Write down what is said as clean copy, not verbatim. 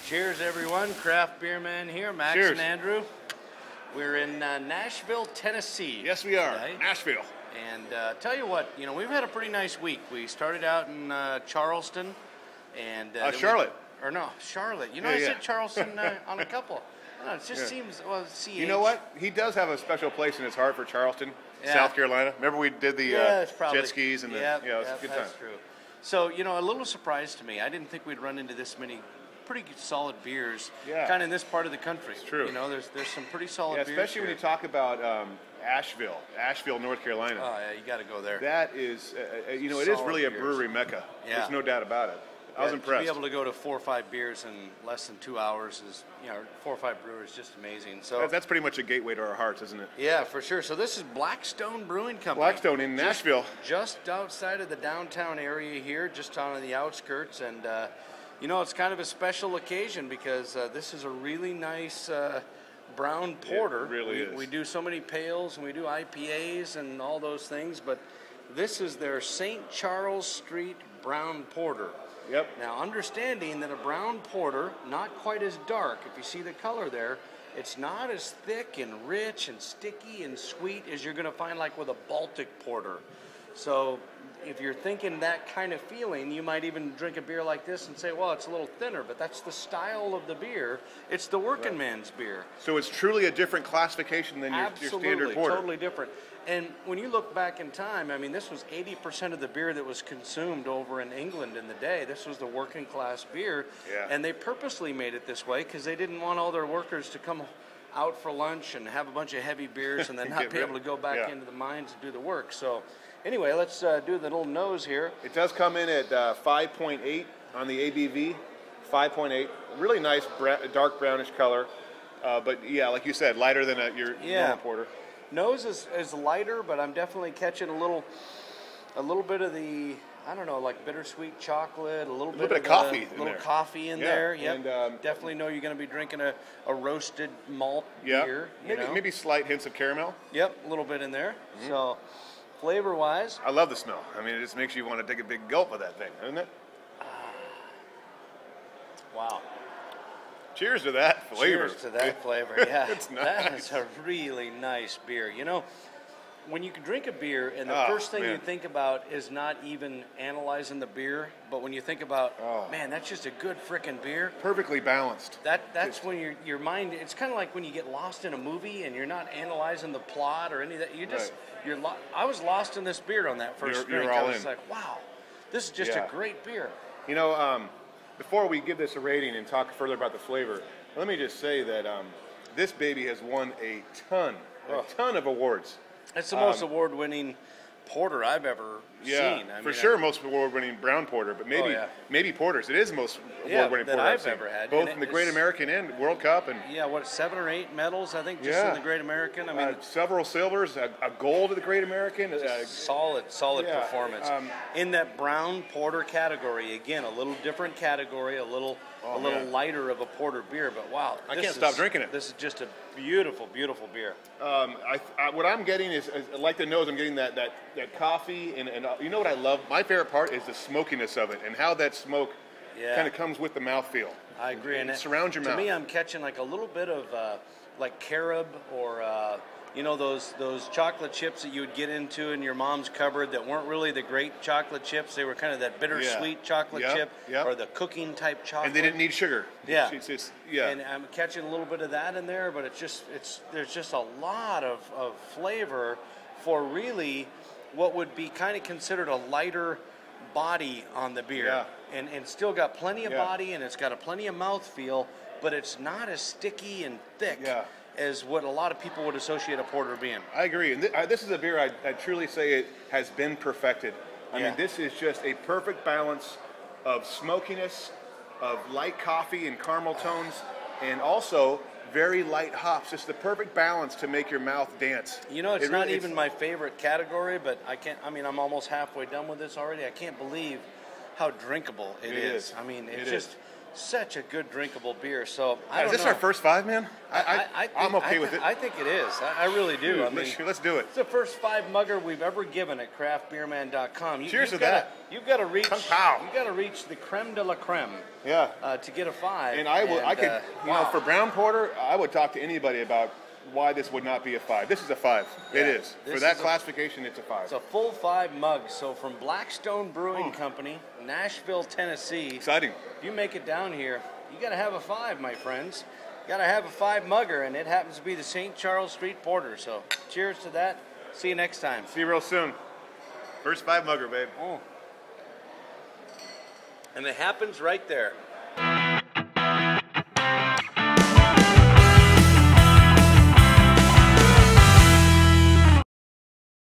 Cheers, everyone. Craft Beer Man here, Max Cheers. and Andrew. We're in Nashville, Tennessee. Yes, we are. Today. Nashville. And tell you what, we've had a pretty nice week. We started out in Charleston, and Charlotte. Charlotte. Yeah, I yeah. said Charleston on a couple. No, it just seems CH. You know what? He does have a special place in his heart for Charleston, Yeah. South Carolina. Remember we did the It's probably, jet skis and yep, it was a good time. That's true. So a little surprise to me. I didn't think we'd run into this many pretty solid beers, kind of in this part of the country. It's true. There's some pretty solid beers. Especially when you talk about Asheville, North Carolina. Oh yeah, you got to go there. That is, it is really a brewery mecca. Yeah. There's no doubt about it. I was impressed. To be able to go to 4 or 5 beers in less than 2 hours is, 4 or 5 brewers, just amazing. So That's pretty much a gateway to our hearts, isn't it? yeah, for sure. So this is Blackstone Brewing Company. Blackstone in Nashville. Just outside of the downtown area here, just on the outskirts. And, it's kind of a special occasion because this is a really nice brown porter. It really is. We do so many pales and we do IPAs and all those things, but this is their St. Charles Street Brown Porter. Yep. Now, understanding that a brown porter, not quite as dark, if you see the color there, it's not as thick and rich and sticky and sweet as you're going to find like with a Baltic porter. So if you're thinking that kind of feeling, you might even drink a beer like this and say, well, it's a little thinner, but that's the style of the beer. It's the working man's beer. So it's truly a different classification than your standard porter. Totally different. And when you look back in time, this was 80% of the beer that was consumed over in England in the day. This was the working class beer. Yeah. And they purposely made it this way because they didn't want all their workers to come out for lunch and have a bunch of heavy beers and then not be able to go back into the mines and do the work. So anyway, let's do the little nose here. It does come in at 5.8 on the ABV, 5.8. Really nice dark brownish color, but yeah, like you said, lighter than your normal porter. Nose is lighter, but I'm definitely catching a little bit of the, like bittersweet chocolate, a little bit of coffee coffee in there. Yep. And, definitely know you're going to be drinking a roasted malt yeah, beer. Maybe slight hints of caramel. Yep, a little bit in there. Mm-hmm. So flavor-wise, I love the smell. It just makes you want to take a big gulp of that thing, doesn't it? Wow. Cheers to that flavor. Cheers to that flavor, yeah. It's nice. That is a really nice beer. When you can drink a beer and the first thing you think about is not even analyzing the beer, but when you think about, man, that's just a good frickin' beer. Perfectly balanced. That's when your mind, it's kind of like when you get lost in a movie and you're not analyzing the plot or any of that. I was lost in this beer on that first drink. You're all I was in. like, wow, this is just a great beer. Before we give this a rating and talk further about the flavor, let me just say that this baby has won a ton of awards. It's the most award-winning porter I've ever seen. For sure, most award-winning brown porter, but maybe porters. It is the most award-winning porter I've ever had. both in the Great American and World Cup. And 7 or 8 medals, I think, just in the Great American. several silvers, a gold at the Great American. Solid performance. In that brown porter category, again, a little different category, a little lighter of a porter beer, but wow. I can't stop drinking it. This is just a beautiful, beautiful beer. What I'm getting is like the nose, I'm getting that coffee, and you know what I love? My favorite part is the smokiness of it and how that smoke kind of comes with the mouthfeel. I agree. And surrounds your mouth. To me, I'm catching like a little bit of like carob or those chocolate chips that you would get into in your mom's cupboard that weren't really the great chocolate chips. They were kind of that bittersweet chocolate chip or the cooking type chocolate. And they didn't need sugar. Yeah. It's And I'm catching a little bit of that in there, but there's just a lot of flavor for really what would be kind of considered a lighter body on the beer. Yeah. And still got plenty of body and it's got a plenty of mouthfeel, but it's not as sticky and thick as what a lot of people would associate a porter being. I agree. And this is a beer I truly say it has been perfected. I mean, this is just a perfect balance of smokiness, of light coffee and caramel tones, and also very light hops. Just the perfect balance to make your mouth dance. It's not even my favorite category, but I'm almost halfway done with this already. I can't believe how drinkable it is. such a good drinkable beer. So I Is don't this know. our first 5, man? I'm okay with it. I think it is. I really do. Dude, I mean, let's do it. it's the first 5 mugger we've ever given at craftbeerman.com. Cheers to that. You've got to reach. Kung Pao. You've got to reach the creme de la creme. Yeah. To get a 5. And I could, wow. for brown porter, I would talk to anybody about why this would not be a 5. This is a 5. Yeah, it is. For that classification, it's a 5. It's a full 5 mug. So from Blackstone Brewing Company, Nashville, Tennessee. Exciting. If you make it down here, you got to have a 5, my friends. You got to have a 5 mugger, and it happens to be the St. Charles Street Porter. So cheers to that. See you next time. See you real soon. First 5 mugger, babe. And it happens right there.